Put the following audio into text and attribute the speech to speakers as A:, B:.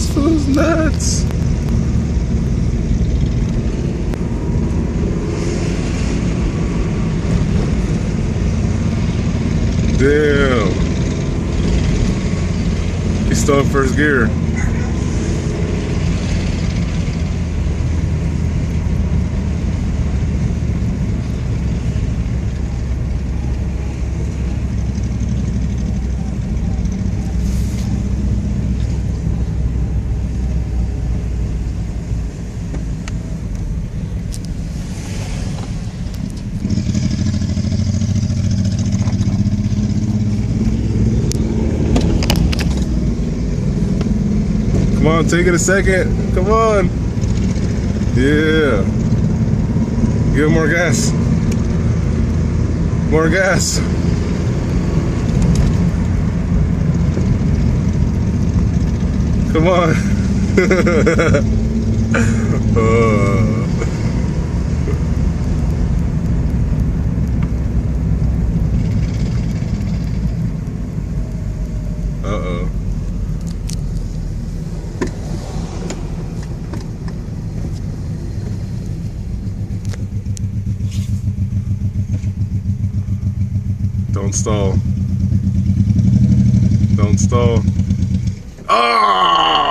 A: This fool's nuts. Damn. He's still in first gear. Come on, take it a second. Come on. Yeah. Give it more gas. More gas. Come on. Uh-oh. Don't stall. Don't stall. Oh!